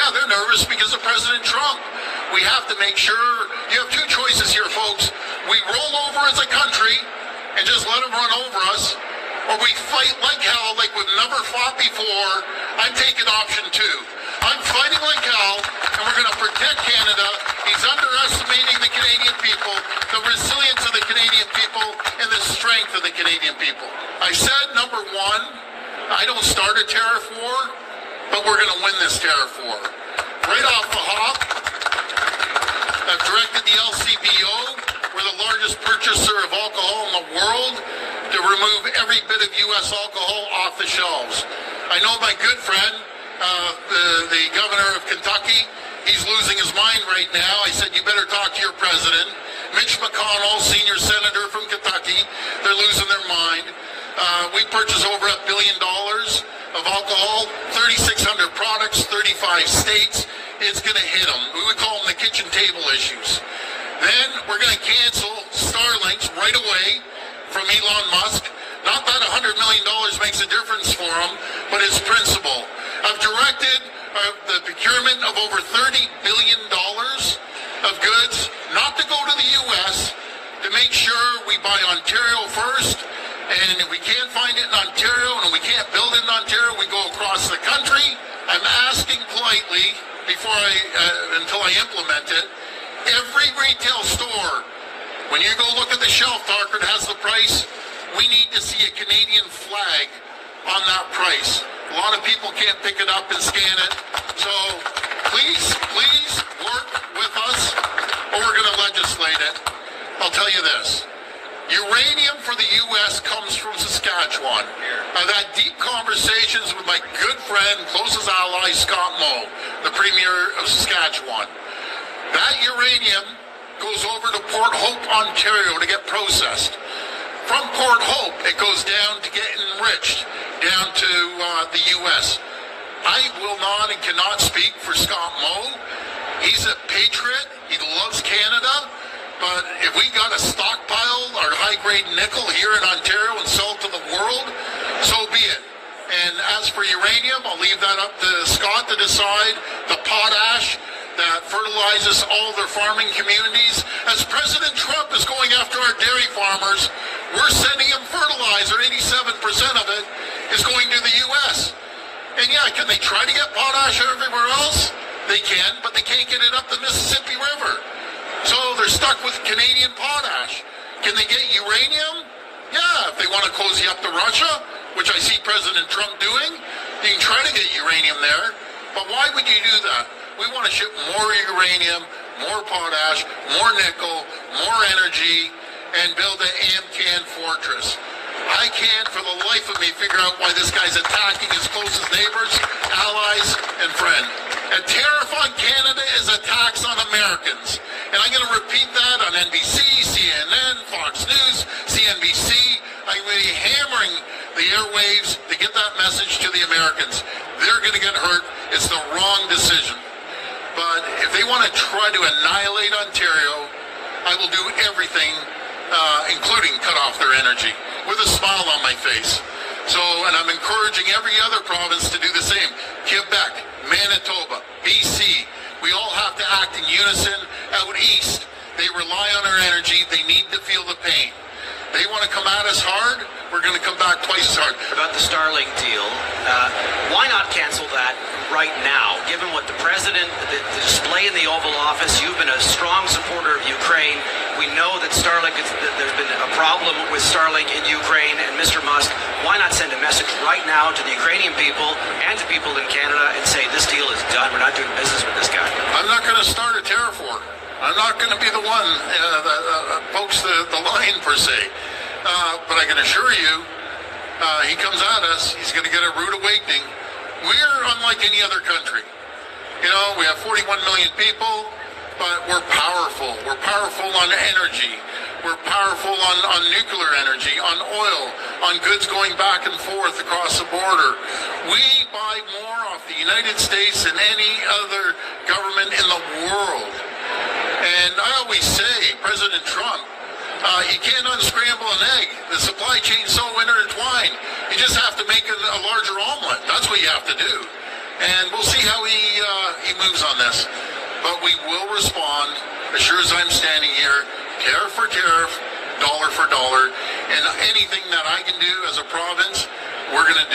Yeah, they're nervous because of President Trump. We have to make sure, you have two choices here, folks. We roll over as a country and just let them run over us, or we fight like hell, like we've never fought before. I'm taking option 2. I'm fighting like hell, and we're going to protect Canada. He's underestimating the Canadian people, the resilience of the Canadian people, and the strength of the Canadian people. I said, number 1, I don't start a tariff war, but we're going to win this tariff war. Right off the hop, I've directed the LCBO, we're the largest purchaser of alcohol in the world, to remove every bit of U.S. alcohol off the shelves. I know my good friend, the governor of Kentucky, he's losing his mind right now. I said, you better talk to your president. Mitch McConnell, senior senator from Kentucky, they're losing their mind. We purchase over $1 billion of alcohol, 3,600 products, 35 states. It's going to hit them. We would call them the kitchen table issues. Then we're going to cancel Starlinks right away from Elon Musk. Not that $100 million makes a difference for him, but his principle. I've directed the procurement of over $30 billion of goods, not to go to the U.S., to make sure we buy Ontario first. And if we can't find it in Ontario and we can't build it in Ontario, we go across the country. I'm asking politely, until I implement it, every retail store, when you go look at the shelf talker that has the price, we need to see a Canadian flag on that price. A lot of people can't pick it up and scan it. So please work with us, or we're going to legislate it. I'll tell you this. Uranium for the U.S. comes from Saskatchewan. I've had deep conversations with my good friend, closest ally, Scott Moe, the Premier of Saskatchewan. That uranium goes over to Port Hope, Ontario to get processed. From Port Hope, it goes down to get enriched, down to the U.S. I will not and cannot speak for Scott Moe. He's a patriot. He loves Canada. But if we got to stockpile our high-grade nickel here in Ontario and sell it to the world, so be it. And as for uranium, I'll leave that up to Scott to decide. The potash that fertilizes all their farming communities. As President Trump is going after our dairy farmers, we're sending them fertilizer. 87% of it is going to the U.S. And yeah, can they try to get potash everywhere else? They can, but they can't get it up the Mississippi River. So they're stuck with Canadian potash. Can they get uranium? Yeah, if they want to cozy up to Russia, which I see President Trump doing, you can try to get uranium there. But why would you do that? We want to ship more uranium, more potash, more nickel, more energy, and build an AMCAN fortress. I can't, for the life of me, figure out why this guy's attacking his closest neighbors, allies, and friends. A tariff on Canada is a tax on Americans. And I'm going to repeat that on NBC, CNN, Fox News, CNBC. I'm going to be hammering the airwaves to get that message to the Americans. They're going to get hurt. It's the wrong decision. But if they want to try to annihilate Ontario, I will do everything, including cut off their energy, with a smile on my face. So, and I'm encouraging every other province to do the same. Quebec, Manitoba, BC, we all have to act in unison. Out east, they rely on our energy. They need to feel the pain. They want to come at us hard, we're going to come back twice as hard. About the Starlink deal, why not cancel that right now? Given what the president, the display in the Oval Office, you've been a strong supporter of Ukraine. We know that Starlink, there's been a problem with Starlink in Ukraine, and Mr. Musk, why not send a message right now to the Ukrainian people and to people in Canada and say this deal is done, we're not doing business with this guy? I'm not going to start a tariff war. I'm not going to be the one that pokes the line, per se. But I can assure you, he comes at us, he's going to get a rude awakening. We're unlike any other country. You know, we have 41 million people, but we're powerful. We're powerful on energy. We're powerful on nuclear energy, on oil, on goods going back and forth across the border. We buy more off the United States than any other government in the world. And I always say, President Trump, you can't unscramble an egg. The supply chain's so intertwined. You just have to make a larger omelet. That's what you have to do. and we'll see how he moves on this. But we will respond as sure as I'm standing here, tariff for tariff, dollar for dollar, and anything that I can do as a province, we're going to do.